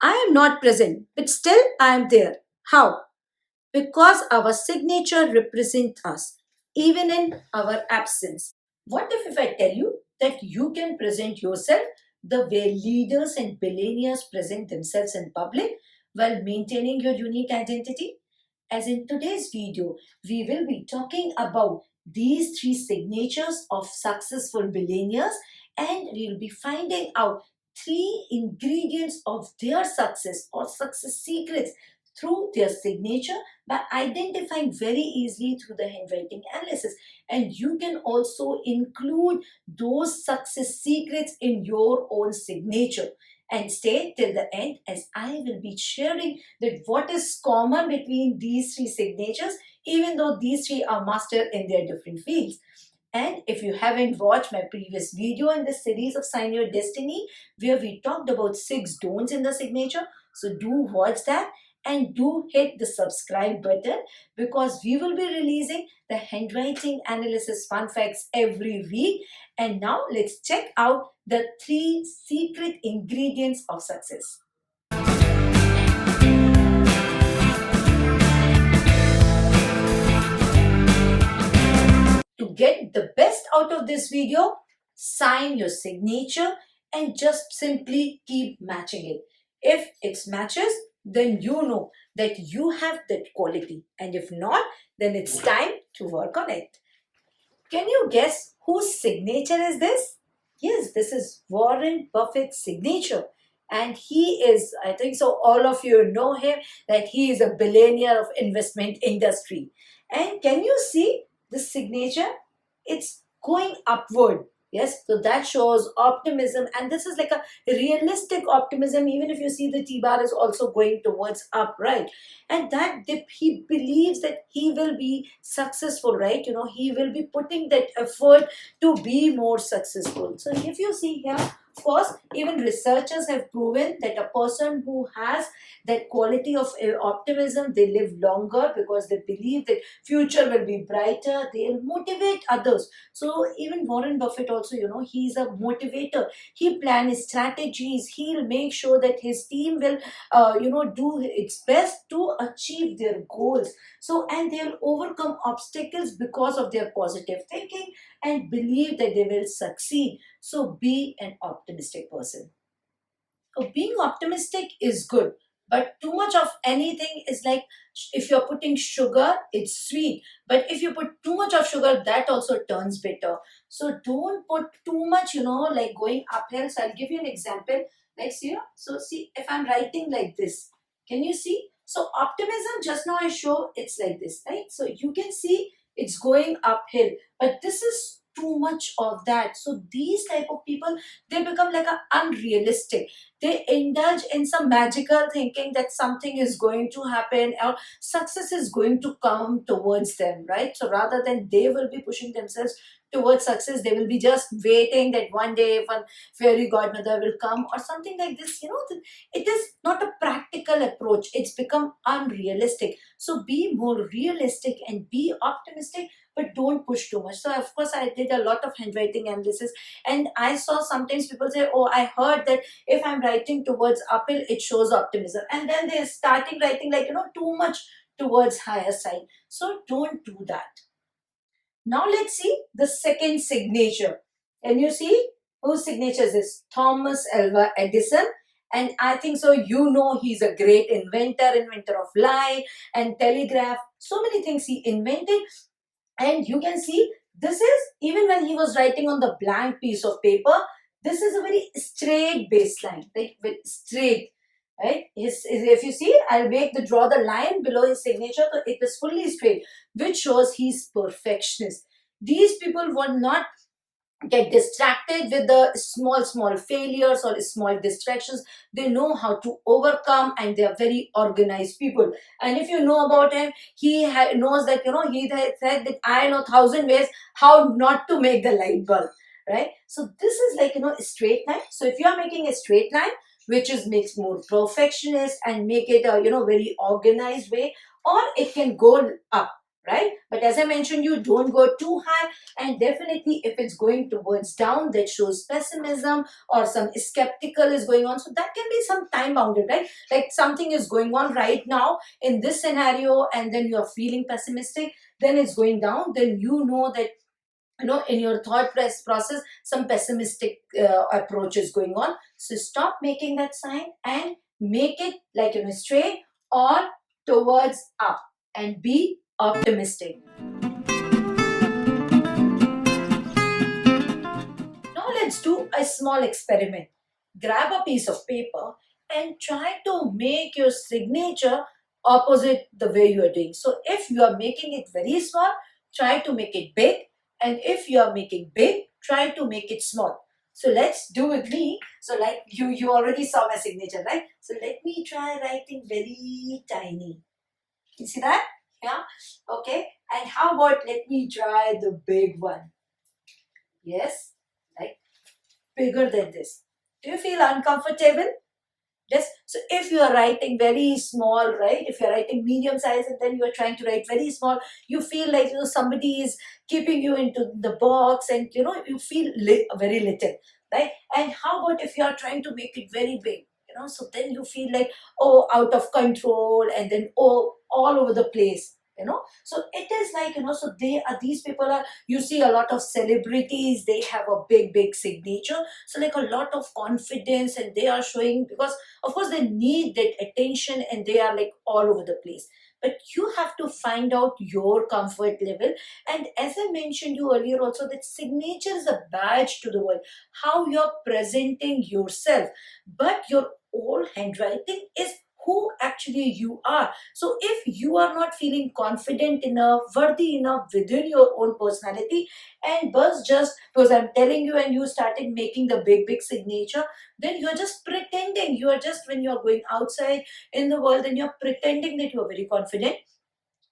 I am not present, but still I am there. How? Because our signature represents us, even in our absence. What if I tell you that you can present yourself the way leaders and billionaires present themselves in public while maintaining your unique identity? As in today's video, we will be talking about these three signatures of successful billionaires, and we'll be finding out three ingredients of their success or success secrets through their signature by identifying very easily through the handwriting analysis. And you can also include those success secrets in your own signature. And stay till the end, as I will be sharing that what is common between these three signatures, even though these three are mastered in their different fields. And if you haven't watched my previous video in this series of Sign Your Destiny, where we talked about 6 don'ts in the signature, so do watch that and do hit the subscribe button, because we will be releasing the handwriting analysis fun facts every week. And now let's check out the 3 secret ingredients of success. To get the best out of this video, sign your signature and just simply keep matching it. If it matches, then you know that you have that quality, and if not, then it's time to work on it. Can you guess whose signature is this? Yes, this is Warren Buffett's signature. And he is, I think so, all of you know him, that he is a billionaire of investment industry. And can you see the signature? It's going upward. Yes, so that shows optimism, and this is like a realistic optimism. Even if you see the T-bar is also going towards up, right? And that dip, he believes that he will be successful, right? You know, he will be putting that effort to be more successful. So if you see here, of course, even researchers have proven that a person who has that quality of optimism, they live longer because they believe that future will be brighter. They'll motivate others. So even Warren Buffett also, you know, he's a motivator. He plans strategies. He'll make sure that his team will, do its best to achieve their goals. So, and they'll overcome obstacles because of their positive thinking and believe that they will succeed. So be an optimistic person. Being optimistic is good, but too much of anything is like, if you're putting sugar, it's sweet. But if you put too much of sugar, that also turns bitter. So don't put too much, like going uphill. So I'll give you an example. Like, see here. So see, if I'm writing like this, can you see? So optimism, just now I show it's like this, right? So you can see it's going uphill, but this is too much of that. So these type of people, they become like a unrealistic. They indulge in some magical thinking that something is going to happen or success is going to come towards them, right? So rather than they will be pushing themselves towards success, they will be just waiting that one day one fairy godmother will come or something like this. It is not a practical approach. It's become unrealistic. So be more realistic and be optimistic, but don't push too much. So of course I did a lot of handwriting analysis, and I saw sometimes people say, oh, I heard that if I'm writing towards uphill, it shows optimism, and then they're starting writing like, too much towards higher side. So don't do that. Now let's see the second signature. Can you see whose signature is this? Thomas Alva Edison. And I think so, he's a great inventor of light and telegraph. So many things he invented. And you can see, this is, even when he was writing on the blank piece of paper, this is a very straight baseline, like with straight, right? If you see, I'll draw the line below his signature, so it is fully straight, which shows he's perfectionist. These people would not get distracted with the small failures or small distractions. They know how to overcome, and they are very organized people. And if you know about him, he knows that, he said that I know 1,000 ways how not to make the light bulb, right? So this is like, a straight line. So if you are making a straight line, which makes more perfectionist and make it a, very organized way, or it can go up. right? But as I mentioned, you don't go too high, and definitely if it's going towards down, that shows pessimism or some skeptical is going on. So that can be some time bounded, right? Like something is going on right now in this scenario, and then you're feeling pessimistic, then it's going down, then you know that in your thought process some pessimistic approach is going on. So stop making that sign and make it like straight or towards up, and be optimistic. Now let's do a small experiment. Grab a piece of paper and try to make your signature opposite the way you are doing. So if you are making it very small, try to make it big. And if you are making big, try to make it small. So let's do with me. So like you already saw my signature, right? So let me try writing very tiny. You see that? Yeah. Okay. And how about let me try the big one? Yes. Like bigger than this. Do you feel uncomfortable? Yes. So if you are writing very small, right? If you are writing medium size and then you are trying to write very small, you feel like somebody is keeping you into the box, and you feel very little, right? And how about if you are trying to make it very big? So then you feel like, oh, out of control, and then, oh, all over the place. So it is like, so these people are, you see a lot of celebrities, they have a big signature, so like a lot of confidence, and they are showing, because of course they need that attention, and they are like all over the place. But you have to find out your comfort level. And as I mentioned you earlier also, that signature is a badge to the world, how you're presenting yourself. But your whole handwriting is who actually you are. So if you are not feeling confident enough, worthy enough within your own personality, and bus just because I'm telling you and you started making the big signature, then you're just pretending. You are just, when you're going outside in the world, then you're pretending that you're very confident,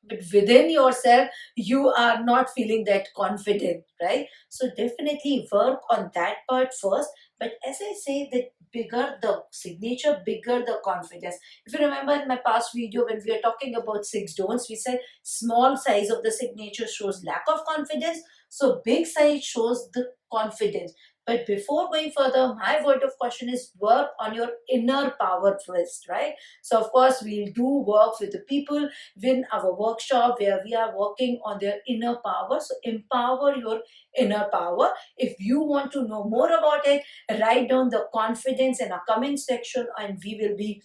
but within yourself you are not feeling that confident, right? So definitely work on that part first. But as I say, that bigger the signature, bigger the confidence. If you remember in my past video, when we are talking about 6 don'ts, we said small size of the signature shows lack of confidence, so big size shows the confidence. But before going further, my word of caution is work on your inner power first, right? So of course we'll do work with the people win our workshop where we are working on their inner power. So empower your inner power. If you want to know more about it, write down the confidence in a comment section, and we will be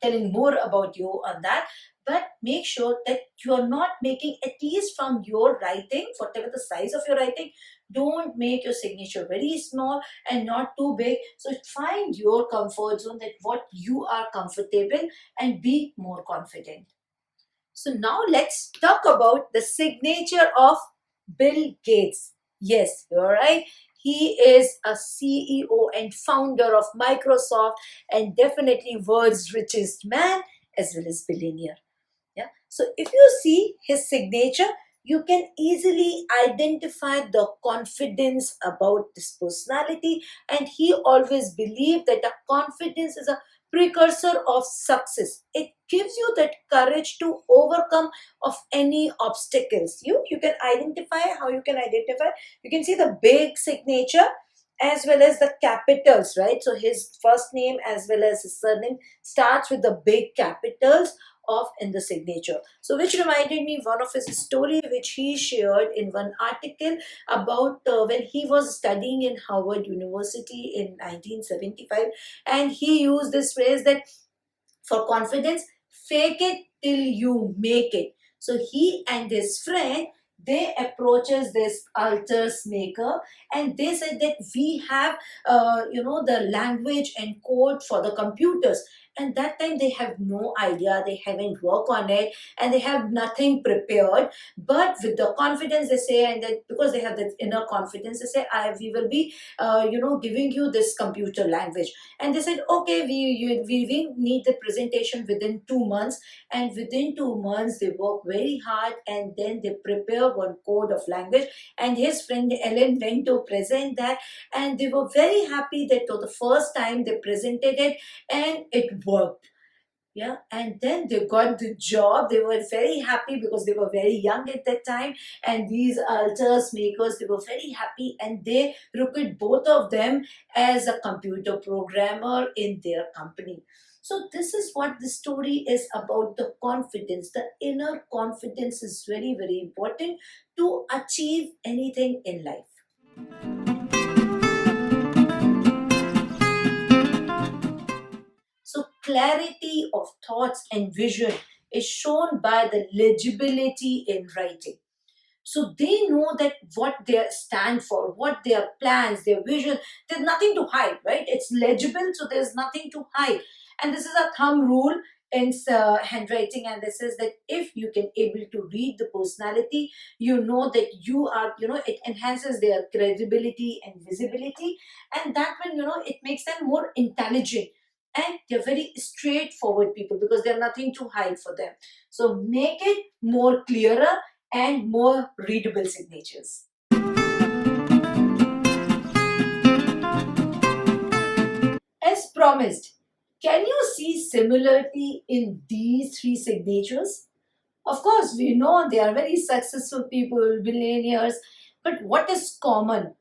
telling more about you on that. But make sure that you are not making, at least from your writing, whatever the size of your writing, don't make your signature very small and not too big. So find your comfort zone, that what you are comfortable, and be more confident. So now let's talk about the signature of Bill Gates. Yes, you're right. He is a CEO and founder of Microsoft, and definitely world's richest man as well as billionaire. Yeah. So if you see his signature, you can easily identify the confidence about this personality. And he always believed that the confidence is a precursor of success. It gives you that courage to overcome of any obstacles. You can identify. How you can identify? You can see the big signature as well as the capitals, right? So his first name as well as his surname starts with the big capitals of in the signature. So which reminded me one of his story which he shared in one article about when he was studying in Harvard University in 1975, and he used this phrase that for confidence, fake it till you make it. So he and his friend, they approaches this altars maker, and they said that we have the language and code for the computers. And that time they have no idea, they haven't worked on it, and they have nothing prepared. But with the confidence they say, and that because they have that inner confidence, they say, we will be giving you this computer language. And they said, okay, we need the presentation within 2 months. And within 2 months they work very hard, and then they prepare one code of language, and his friend Ellen went to present that, and they were very happy that for the first time they presented it and it worked. Yeah, and then they got the job. They were very happy because they were very young at that time, and these altars makers, they were very happy, and they recruited both of them as a computer programmer in their company. So this is what the story is about. The confidence, the inner confidence is very, very important to achieve anything in life. So clarity of thoughts and vision is shown by the legibility in writing. So they know that what they stand for, what their plans, their vision, there's nothing to hide, right? It's legible, so there's nothing to hide. And this is a thumb rule in handwriting, and this is that if you can able to read the personality, you know that you are, it enhances their credibility and visibility, and that will, it makes them more intelligent, and they're very straightforward people because there's nothing to hide for them. So make it more clearer and more readable signatures. As promised, can you see similarity in these three signatures? Of course, we know they are very successful people, billionaires, but what is common?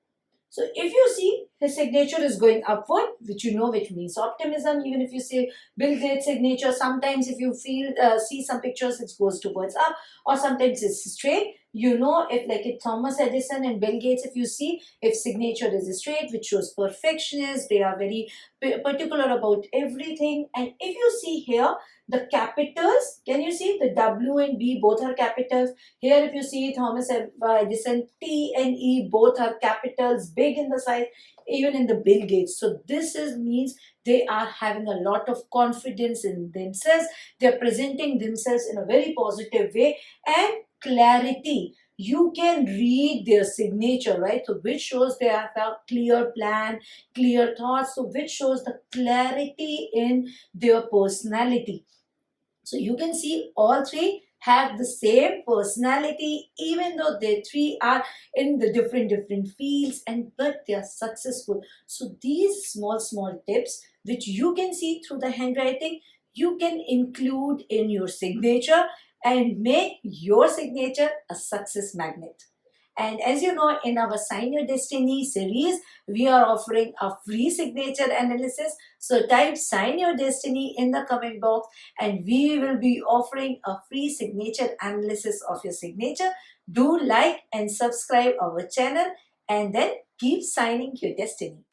So if you see his signature is going upward, which means optimism. Even if you say Bill Gates signature, sometimes if you see some pictures, it goes towards up, or sometimes it's straight. If like it Thomas Edison and Bill Gates, if you see if signature is straight, which shows perfectionist, they are very particular about everything. And if you see here the capitals, can you see the W and B both are capitals? Here, if you see Thomas Edison, T and E both are capitals, big in the size, even in the Bill Gates. So this means they are having a lot of confidence in themselves. They're presenting themselves in a very positive way, and clarity. You can read their signature, right? So which shows they have a clear plan, clear thoughts. So which shows the clarity in their personality. So you can see all three have the same personality, even though they three are in the different fields, and but they are successful. So these small tips which you can see through the handwriting, you can include in your signature and make your signature a success magnet. And as you know, in our Sign Your Destiny series, we are offering a free signature analysis. So type Sign Your Destiny in the comment box, and we will be offering a free signature analysis of your signature. Do like and subscribe our channel, and then keep signing your destiny.